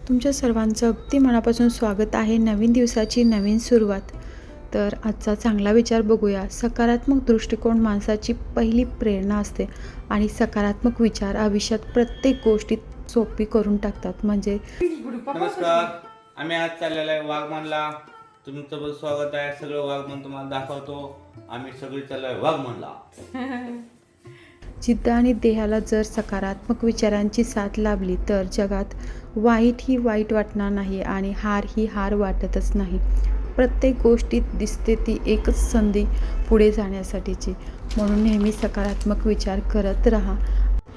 तुमच्या सर्वांचं अगदी मनापासून स्वागत आहे नवीन दिवसाची नवीन सुरुवात. तर आजचा चांगला विचार बघूया. सकारात्मक दृष्टिकोन माणसाची पहिली प्रेरणा असते आणि सकारात्मक विचार आयुष्यात प्रत्येक गोष्टीत सोपी करून टाकतात. म्हणजे नमस्कार. आम्ही आज चाललेलो आहे वाघमनला. तुमचं पण स्वागत आहे. सगळं वाघमन तुम्हाला दाखवतो. आम्ही सगळे चाललो आहे वाघमनला. जिद्द आणि देहाला जर सकारात्मक विचारांची साथ लाभली तर जगात वाईट ही वाईट वाटणार नाही आणि हार ही हार वाटतच नाही. प्रत्येक गोष्टीत दिसते ती एकच संधी पुढे जाण्यासाठीची. म्हणून नेहमी सकारात्मक विचार करत राहा.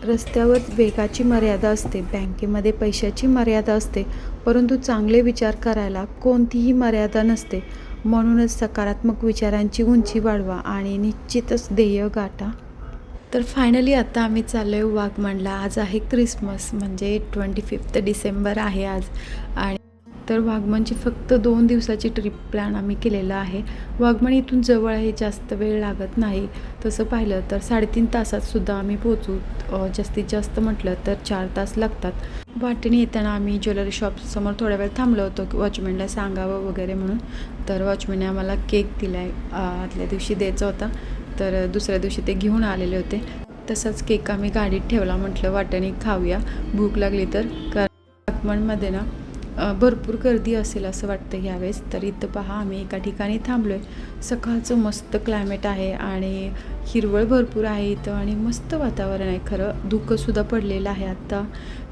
रस्त्यावर वेगाची मर्यादा असते, बँकेमध्ये पैशाची मर्यादा असते, परंतु चांगले विचार करायला कोणतीही मर्यादा नसते. म्हणूनच सकारात्मक विचारांची उंची वाढवा आणि निश्चितच ध्येय गाठा. तर फायनली आता आम्ही चाललो आहे वाघमनला. आज आहे क्रिसमस, म्हणजे 25 डिसेंबर आहे आज. आणि तर वाघमनची फक्त 2 दिवसाची ट्रिप प्लॅन आम्ही केलेला आहे. वाघमन इथून जवळ आहे, जास्त वेळ लागत नाही. तसं पाहिलं तर 3.5 तासातसुद्धा आम्ही पोहोचू. जास्तीत जास्त म्हटलं तर 4 तास लागतात. वाटेने येताना आम्ही ज्वेलरी शॉपसमोर थोड्या वेळ थांबलो होतो, वॉचमॅनला सांगावं वगैरे म्हणून. तर वॉचमॅनने आम्हाला केक दिला आहे, आदल्या दिवशी द्यायचा होता, तर दुसऱ्या दिवशी ते घेऊन आलेले होते. तसाच केक आम्ही गाडीत ठेवला. म्हटलं वाटेने खाऊया, भूक लागली तर. कारण वाघमनमध्ये ना भरपूर गर्दी असेल असं वाटतं ह्यावेळेस. तर इथं पहा, आम्ही एका ठिकाणी थांबलो आहे. सकाळचं मस्त क्लायमेट आहे आणि हिरवळ भरपूर आहे इथं आणि मस्त वातावरण आहे. खरं धुकंसुद्धा पडलेलं आहे. आत्ता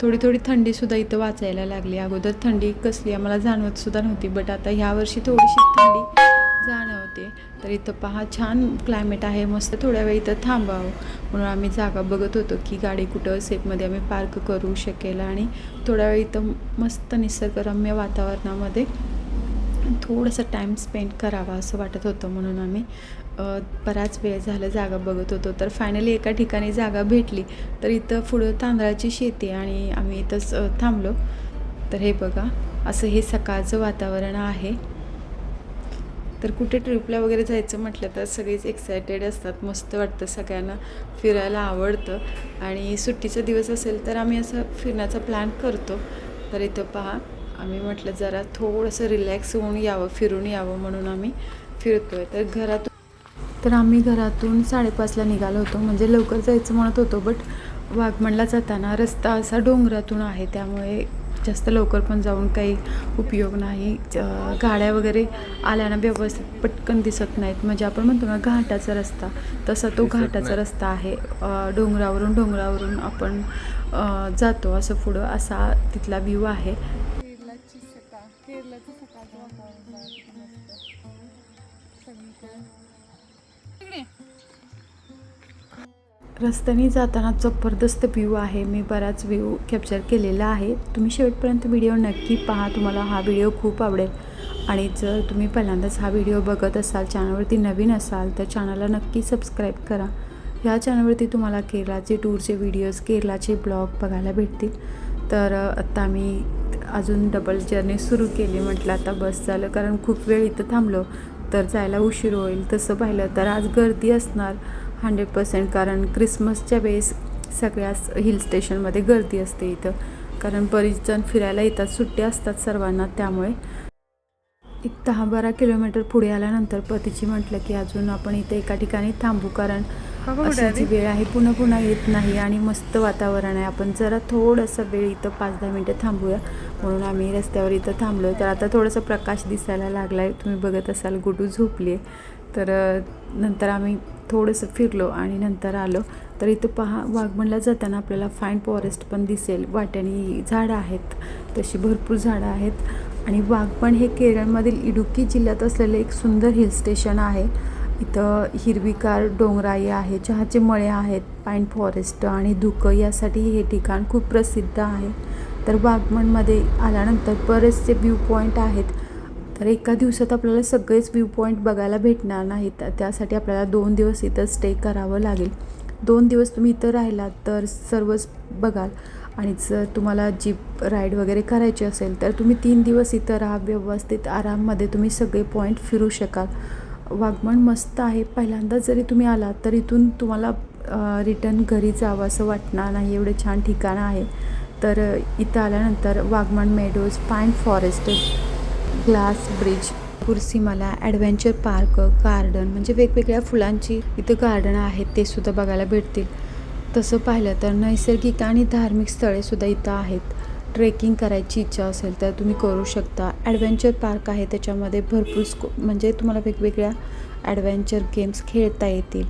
थोडी थोडी थंडीसुद्धा इथं वाचायला लागली. अगोदर थंडी कसली आम्हाला जाणवतसुद्धा नव्हती, बट आता ह्यावर्षी थोडीशी थंडी जाणवते. तर इथं पहा, छान क्लायमेट आहे, मस्त. थोड्या वेळ इथं थांबावं म्हणून आम्ही जागा बघत होतो की गाडी कुठं सेफमध्ये आम्ही पार्क करू शकेल आणि थोड्या वेळ इथं मस्त निसर्गरम्य वातावरणामध्ये थोडंसं टाईम स्पेंड करावा असं वाटत होतं. म्हणून आम्ही बराच वेळ झालं जागा बघत होतो. तर फायनली एका ठिकाणी जागा भेटली. तर इथं पुढं तांदळाची शेती आणि आम्ही इथंच थांबलो. तर हे बघा, असं हे सकाळचं वातावरण आहे. तर कुठे ट्रिपला वगैरे जायचं म्हटलं तर सगळेच एक्सायटेड असतात. मस्त वाटतं, सगळ्यांना फिरायला आवडतं आणि सुट्टीचा दिवस असेल तर आम्ही असं फिरण्याचा प्लॅन करतो. तर इथं पहा, आम्ही म्हटलं जरा थोडंसं रिलॅक्स होऊन यावं, फिरून यावं म्हणून आम्ही फिरतो आहे. तर आम्ही घरातून 5:30ला निघालो होतो, म्हणजे लवकर जायचं म्हणत होतो, बट वाघमनला जाताना रस्ता असा डोंगरातून आहे, त्यामुळे जास्त लवकर पण जाऊन काही उपयोग नाही. गाड्या वगैरे आल्यानं व्यवस्थित पटकन दिसत नाहीत. म्हणजे आपण म्हणतो ना घाटाचा रस्ता, तसा तो घाटाचा रस्ता आहे. डोंगरावरून आपण जातो असं पुढं, असा तिथला व्ह्यू आहे. केरलाचं सकाळचं वातावरण रस्त्याने जाताना जबरदस्त व्ह्यू आहे. मी बराच व्ह्यू कॅप्चर केलेला आहे. तुम्ही शेवटपर्यंत व्हिडिओ नक्की पहा, तुम्हाला हा व्हिडिओ खूप आवडेल. आणि जर तुम्ही पहिल्यांदाच हा व्हिडिओ बघत असाल, चॅनलवरती नवीन असाल, तर चॅनलला नक्की सबस्क्राईब करा. ह्या चॅनलवरती तुम्हाला केरळाचे टूरचे व्हिडिओज, केरळाचे ब्लॉग बघायला भेटतील. तर आता मी अजून डबल जर्नी सुरू केली. म्हटलं आता बस झालं, कारण खूप वेळ इथं थांबलो तर जायला उशीर होईल. तसं पाहिलं तर आज गर्दी असणार 100%, कारण क्रिसमसच्या वेळेस सगळ्याच हिल स्टेशनमध्ये गर्दी असते इथं, कारण बरीच जण फिरायला येतात, सुट्ट्या असतात सर्वांना. त्यामुळे एक 10-12 किलोमीटर पुढे आल्यानंतर पतीची म्हटलं की अजून आपण इथे एका ठिकाणी थांबू, कारण अशी जी वेळ आहे पुन्हा येत नाही आणि मस्त वातावरण आहे. आपण जरा थोडंसं वेळ इथं 5-10 मिनटं थांबूया म्हणून आम्ही रस्त्यावर इथं थांबलो. तर आता थोडासा प्रकाश दिसायला लागला आहे, तुम्ही बघत असाल. गुडू झोपली आहे. तर नंतर आम्ही थोडंसं फिरलो आणि नंतर आलो. तर इथं पहा, वाघमनला जाताना आपल्याला फाईन फॉरेस्ट पण दिसेल. वाट्याने झाडं आहेत, तशी भरपूर झाडं आहेत. आणि वाघमन हे केरळमधील इडुक्की जिल्ह्यात असलेले एक सुंदर हिल स्टेशन आहे. इथं हिरवीगार डोंगराई आहे, चहाचे मळे आहेत, पाईन फॉरेस्ट आणि धुकं यासाठी हे ठिकाण खूप प्रसिद्ध आहे. तर वाघमनमध्ये आल्यानंतर बरेचसे व्ह्यू पॉईंट आहेत. तर एका दिवसात आपल्याला सगळेच व्ह्यू पॉईंट बघायला भेटणार नाहीत, त्यासाठी आपल्याला 2 दिवस इथं स्टे करावं लागेल. 2 दिवस तुम्ही इथं राहिलात तर सर्वच बघाल. आणि जर तुम्हाला जीप राईड वगैरे करायची असेल तर तुम्ही 3 दिवस इथं राहा, व्यवस्थित आराममध्ये तुम्ही सगळे पॉईंट फिरू शकाल. वाघमन मस्त आहे. पहिल्यांदा जरी तुम्ही आलात तर इथून तुम्हाला रिटर्न घरी जावं असं वाटणार नाही, एवढे छान ठिकाण आहे. तर इथं आल्यानंतर Vagamon meadows, pine forest, glass bridge, Kurisumala, adventure park, garden म्हणजे वेगवेगळ्या फुलांची इथं गार्डन आहेत ते सुद्धा बघायला भेटतील. तसं पाहिलं तर नैसर्गिक आणि धार्मिक स्थळेसुद्धा इथं आहेत. ट्रेकिंग करायची इच्छा असेल तर तुम्ही करू शकता. ॲडव्हेंचर पार्क आहे, त्याच्यामध्ये भरपूर म्हणजे तुम्हाला वेगवेगळ्या ॲडव्हेंचर गेम्स खेळता येतील.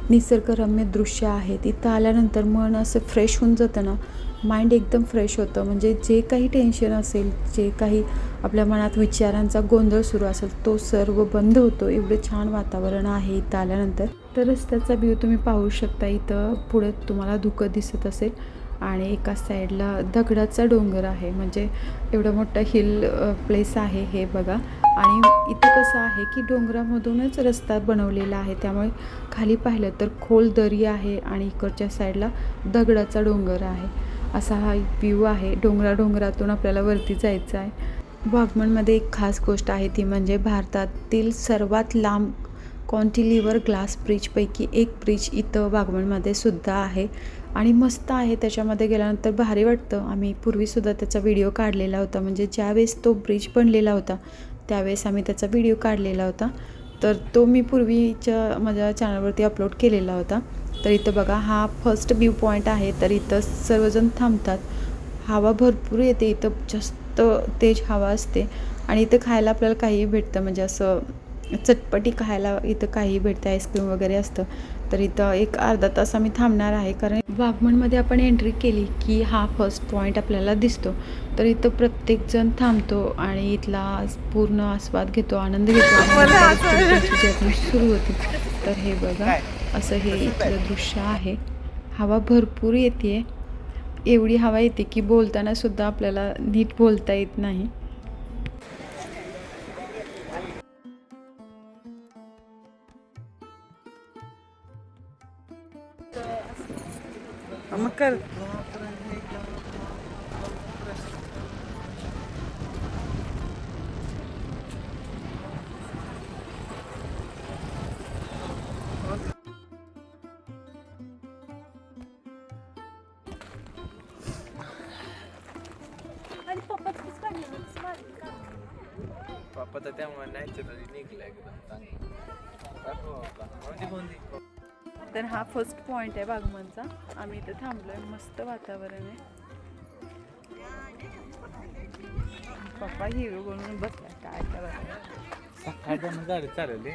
निसर्गरम्य दृश्य आहेत. इथं आल्यानंतर मन असं फ्रेश होऊन जातं ना, माइंड एकदम फ्रेश होतं. म्हणजे जे काही टेन्शन असेल, जे काही आपल्या मनात विचारांचा गोंधळ सुरू असेल, तो सर्व बंद होतो. एवढं छान वातावरण आहे इथं आल्यानंतर. तर रस्त्याचा व्ह्यू तुम्ही पाहू शकता. इथं पुढे तुम्हाला धुकं दिसत असेल आणि एका साईडला दगडाचा डोंगर आहे. म्हणजे एवढं मोठं हिल प्लेस आहे हे बघा. आणि इथं कसं आहे की डोंगरामधूनच रस्ता बनवलेला आहे, त्यामुळे खाली पाहिलं तर खोल दरी आहे आणि इकडच्या साईडला दगडाचा डोंगर आहे. असा हा व्ह्यू आहे. डोंगरातून आपल्याला वरती जायचं आहे. वाघमनमध्ये एक खास गोष्ट आहे, ती म्हणजे भारतातील सर्वात लांब कॉन्टिलिव्हर ग्लास ब्रिजपैकी एक ब्रिज इथं वाघमनमध्ये सुद्धा आहे आणि मस्त आहे. त्याच्यामध्ये गेल्यानंतर भारी वाटतं. आम्ही पूर्वीसुद्धा त्याचा व्हिडिओ काढलेला होता. म्हणजे ज्यावेळेस तो ब्रिज बनलेला होता त्यावेळेस आम्ही त्याचा व्हिडिओ काढलेला होता. तर तो मी पूर्वीच्या माझ्या चॅनलवरती अपलोड केलेला होता. तर इथं बघा, हा फर्स्ट व्ह्यू पॉईंट आहे. तर इथं सर्वजण थांबतात. हवा भरपूर येते इथं, जास्त तेज हवा असते आणि इथं खायला आपल्याला काहीही भेटतं. म्हणजे असं चटपटी खायला इथं काहीही भेटतं, आईस्क्रीम वगैरे असतं. तर इथं एक अर्धा तास आम्ही थांबणार आहे, कारण वाघमनमध्ये आपण एंट्री केली की हा फर्स्ट पॉईंट आपल्याला दिसतो. तर इथं प्रत्येकजण थांबतो आणि इथला पूर्ण आस्वाद घेतो, आनंद घेतो आणि जर्नी सुरू होती. तर हे बघा, असं हे इथलं दृश्य आहे. हवा भरपूर येते. एवढी हवा येते की बोलताना सुद्धा आपल्याला नीट बोलता येत नाही. मग कर. पप्पा तर त्यामुळे नॅचरली निघला एकदम. तर हा फर्स्ट पॉईंट आहे वाघमनचा. आम्ही इथं थांबलोय. मस्त वातावरण आहे. पप्पा हिरो बनवून बसला, काय करायचं. गाडी चालवली.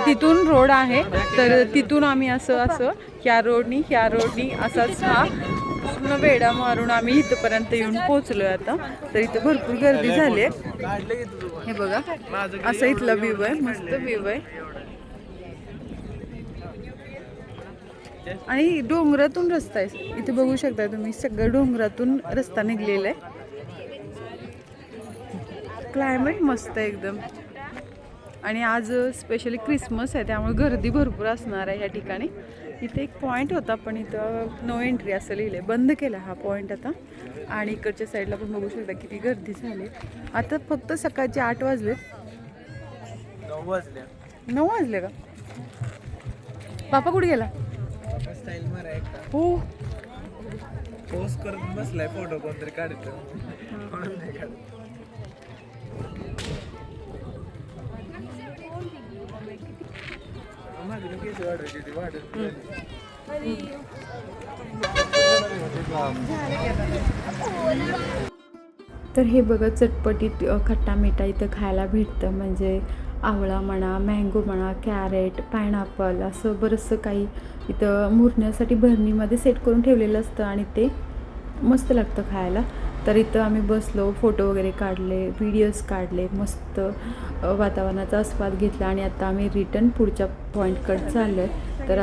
तिथून रोड आहे, तर तिथून आम्ही असं ह्या रोडनी असाच हा पूर्ण वेडा मारून आम्ही इथपर्यंत येऊन पोहोचलोय आता. तर इथं भरपूर गर्दी झाली आहे. हे बघा, असं इथला व्ह्यू आहे. मस्त व्ह्यू आहे आणि डोंगरातून रस्ता आहे. इथे बघू शकता तुम्ही, सगळं डोंगरातून रस्ता निघलेला आहे. क्लायमेट मस्त आहे एकदम. आणि आज स्पेशली क्रिसमस आहे, त्यामुळे गर्दी भरपूर असणार आहे ह्या ठिकाणी. इथे एक पॉईंट होता, पण इथं नो एंट्री असं लिहिलं आहे. बंद केला हा पॉईंट आता. आणि इकडच्या साईडला पण बघू शकता किती गर्दी झाली. आता फक्त सकाळचे 8 वाजले. 9 वाजले का? पापा कुठे गेला? स्टाईल मारा एकटा. हो, पोस्ट करत बसलाय, फोटो कोणतरी काढतो. म्हणून नाही काढत. माझी केस वाढवायची ती वाढत. तर हे बघा, चटपटीत खट्टा मिठा इथं खायला भेटतं. म्हणजे आवळा म्हणा, मँगो म्हणा, कॅरेट, पायनॅपल, असं बरंचसं काही इथं मुरण्यासाठी भरणीमध्ये सेट करून ठेवलेलं असतं आणि ते मस्त लागतं खायला. तर इथं आम्ही बसलो, फोटो वगैरे काढले, व्हिडिओज काढले, मस्त वातावरणाचा आस्वाद घेतला आणि आता आम्ही रिटर्न पुढच्या पॉईंटकडे चाललो आहे. तर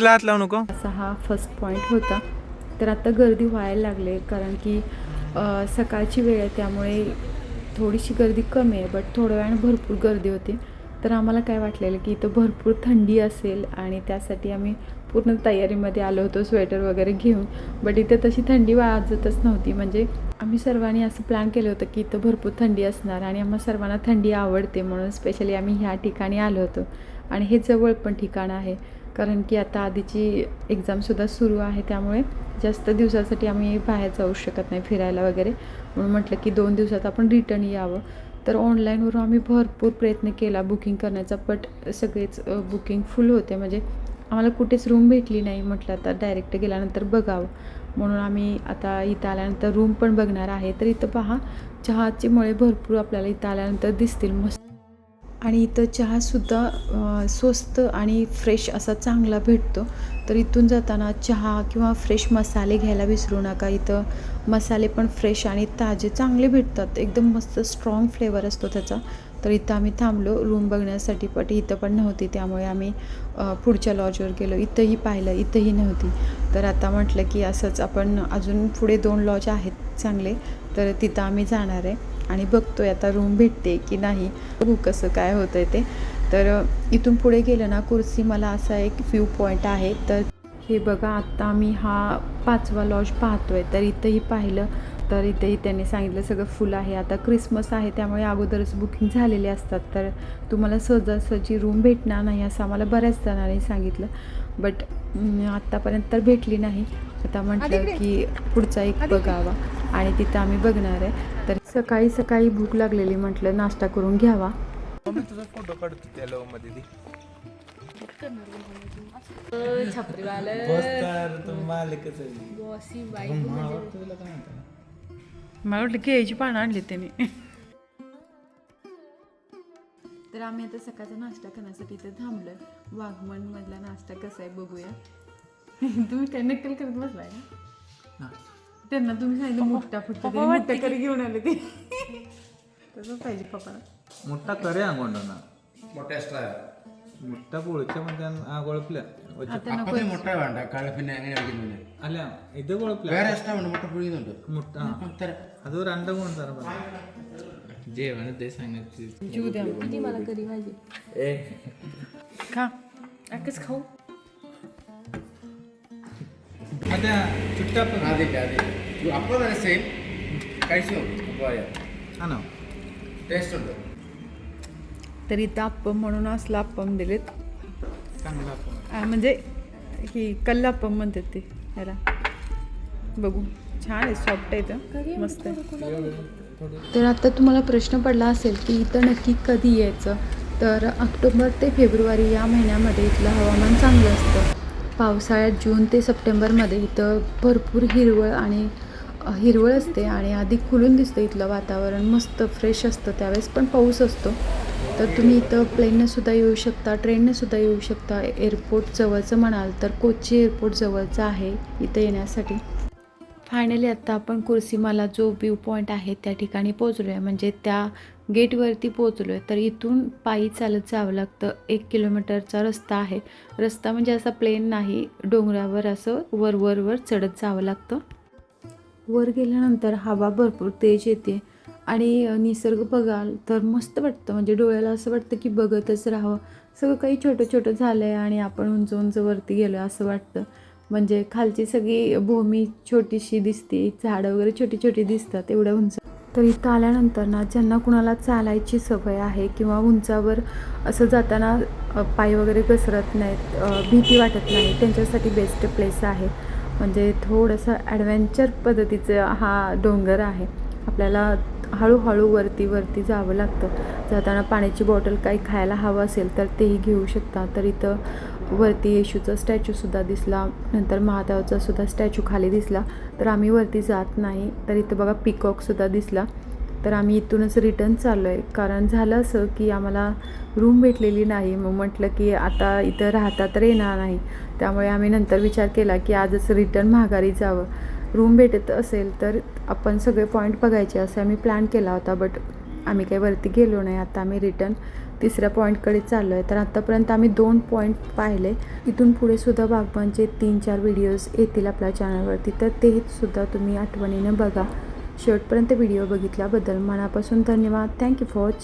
हात लावू नको. असा हा फर्स्ट पॉईंट होता. तर आता गर्दी व्हायला लागले, कारण की सकाळची वेळ आहे, त्यामुळे थोडीशी गर्दी कमी आहे. बट थोड्या वेळाने भरपूर गर्दी होती. तर आम्हाला काय वाटलेलं की इथं भरपूर थंडी असेल आणि त्यासाठी आम्ही पूर्ण तयारीमध्ये आलो होतो स्वेटर वगैरे घेऊन. बट इथं तशी थंडी वाजतच नव्हती. म्हणजे आम्ही सर्वांनी असं प्लॅन केलं होतं की इथं भरपूर थंडी असणार आणि आम्हा सर्वांना थंडी आवडते म्हणून स्पेशली आम्ही ह्या ठिकाणी आलो होतो. आणि हे जवळ पण ठिकाण आहे कारण की आता आधीची एक्झामसुद्धा सुरू आहे, त्यामुळे जास्त दिवसासाठी आम्ही बाहेर जाऊ शकत नाही फिरायला वगैरे. म्हणून म्हटलं की 2 दिवसात आपण रिटर्न यावं. तर ऑनलाईनवरून आम्ही भरपूर प्रयत्न केला बुकिंग करण्याचा, बट सगळेच बुकिंग फुल होते. म्हणजे आम्हाला कुठेच रूम भेटली नाही. म्हटलं आता डायरेक्ट गेल्यानंतर बघावं म्हणून आम्ही आता इथं आल्यानंतर रूम पण बघणार आहे. तर इथं पहा चहाची मळे भरपूर आपल्याला इथं आल्यानंतर दिसतील मस्त. आणि इथं चहासुद्धा स्वस्त आणि फ्रेश असा चांगला भेटतो. तर इथून जाताना चहा किंवा फ्रेश मसाले घ्यायला विसरू नका. इथं मसाले पण फ्रेश आणि ताजे चांगले भेटतात. एकदम मस्त स्ट्रॉंग फ्लेवर असतो त्याचा. तर इथं आम्ही थांबलो रूम बघण्यासाठी, पण इथं पण नव्हती. त्यामुळे आम्ही पुढच्या लॉजवर गेलो. इथंही पाहिलं, इथंही नव्हती. तर आता म्हटलं की असंच आपण अजून पुढे 2 लॉज आहेत चांगले, तर तिथं आम्ही जाणार आहे आणि बघतोय आता रूम भेटते की नाही, बघू कसं काय होतं आहे ते. तर इथून पुढे गेलं ना कुर्सीमाला असा एक व्ह्यू पॉईंट आहे. तर हे बघा आत्ता आम्ही हा 5वा लॉज पाहतो आहे. तर इथंही पाहिलं तर इथेही त्यांनी सांगितलं सगळं फुल आहे. आता क्रिसमस आहे त्यामुळे अगोदरच बुकिंग झालेले असतात, तर तुम्हाला सहजासहजी रूम भेटणार नाही असं आम्हाला बऱ्याच जणांनी सांगितलं. बट आत्तापर्यंत तर भेटली नाही. आता म्हटलं की पुढचा एक बघावा आणि तिथं आम्ही बघणार आहे. तर सकाळी सकाळी भूक लागलेली, म्हटलं नाश्ता करून घ्यावा. मम्मी तुझा फोटो काढतो त्या लव मध्ये ती. मला वाटलं केळीची पानं आणली त्यांनी. तर आम्ही आता सकाळचा नाश्ता करण्यासाठी इथे थांबलोय. वाघमन मधला नाश्ता कसा आहे बघूया. तुम्ही काय नक्कल करत बसलाय ना? त्यांना तुम्ही सांगितलं मोठा फुटता मोठा करी घेऊन आले ते. तसं पाहिजे पप्पा. मोठा करे अंगोंडा മുട്ട പൊളിച്ച മറ്റേ ആ കുഴപ്പമില്ല. മുട്ട വേണ്ട കഴപ്പിനെ അങ്ങനെ കഴിക്കുന്നില്ല. അല്ല ഇത് കുഴപ്പമില്ല, വേറെ ഇഷ്ടമുണ്ട് മുട്ട പുഴിയുന്നുണ്ട്. മുട്ട അത് 2 കൊണ്ട് തരാൻ പറഞ്ഞു. जेवण ते सांगितलं जीव द्या किती मला करी पाहिजे. खा एकच खाऊ. आता ചുട്ടപ്പം അതില്ല അതില്ല അപ്പോൾ തന്നെ സെയിം കഴിച്ചു അപ്പോൾ ആണോ ടേസ്റ്റ് ഉണ്ട്. तर इथं अप्पम म्हणून असलं अप्पम दिलेत. चांगला आपण म्हणजे ही कल्लाप्पम म्हणतात ते ह्याला. बघू छान आहे, सॉफ्ट आहे तर मस्त आहे. तर आता तुम्हाला प्रश्न पडला असेल की इथं नक्की कधी यायचं. तर ऑक्टोबर ते फेब्रुवारी या महिन्यामध्ये इथलं हवामान चांगलं असतं. पावसाळ्यात जून ते सप्टेंबरमध्ये इथं भरपूर हिरवळ असते आणि अधिक खुलून दिसतं. इथलं वातावरण मस्त फ्रेश असतं. त्यावेळेस पण पाऊस असतो. तर तुम्ही इथं प्लेननेसुद्धा येऊ शकता, ट्रेननेसुद्धा येऊ शकता. एअरपोर्ट जवळचं म्हणाल तर कोची एअरपोर्ट जवळचं आहे इथं येण्यासाठी. फायनली आत्ता आपण कुर्सीमाला जो व्ह्यू पॉईंट आहे त्या ठिकाणी पोचलो आहे, म्हणजे त्या गेटवरती पोचलो आहे. तर इथून पायी चालत जावं लागतं. 1 किलोमीटरचा रस्ता आहे. रस्ता म्हणजे असा प्लेन नाही, डोंगरावर असं वर चढत जावं लागतं. वर गेल्यानंतर हवा भरपूर तेज येते आणि निसर्ग बघाल तर मस्त वाटतं. म्हणजे डोळ्याला असं वाटतं की बघतच राहावं. सगळं काही छोटं छोटं झालं आहे आणि आपण उंच वरती गेलो असं वाटतं. म्हणजे खालची सगळी भूमी छोटीशी दिसते, झाडं वगैरे छोटी छोटी दिसतात एवढ्या उंच. तर इथं आल्यानंतर ना ज्यांना कुणाला चालायची सवय आहे किंवा उंचावर असं जाताना पाय वगैरे घसरत नाहीत, भीती वाटत नाही, त्यांच्यासाठी बेस्ट प्लेस आहे. म्हणजे थोडंसं ॲडव्हेंचर पद्धतीचं हा डोंगर आहे. आपल्याला हळूहळू वरती जावं लागतं. जाताना पाण्याची बॉटल काही खायला हवं असेल तर तेही घेऊ शकता. तर इथं वरती येशूचा स्टॅच्यूसुद्धा दिसला, नंतर महादेवाचा सुद्धा स्टॅच्यू खाली दिसला. तर आम्ही वरती जात नाही. तर इथं बघा पिकॉकसुद्धा दिसला. तर आम्ही इथूनच रिटर्न चाललो आहे, कारण झालं असं की आम्हाला रूम भेटलेली नाही. मग म्हटलं की आता इथं राहता तर येणार नाही, त्यामुळे आम्ही नंतर विचार केला की आजच रिटर्न माघारी जावं. रूम भेटत असेल तर आपण सगळे पॉईंट बघायचे असं आम्ही प्लॅन केला होता, बट आम्ही काही वरती गेलो नाही. आता आम्ही रिटर्न 3ऱ्या पॉईंटकडे चाललो आहे. तर आत्तापर्यंत आम्ही 2 पॉईंट पाहिले. इथून पुढे सुद्धा बागबानचे 3-4 व्हिडिओज येतील आपल्या चॅनलवरती, तर तेसुद्धा तुम्ही आठवणीनं बघा. शेवटपर्यंत व्हिडिओ बघितल्याबद्दल मनापासून धन्यवाद. Thank you for watching.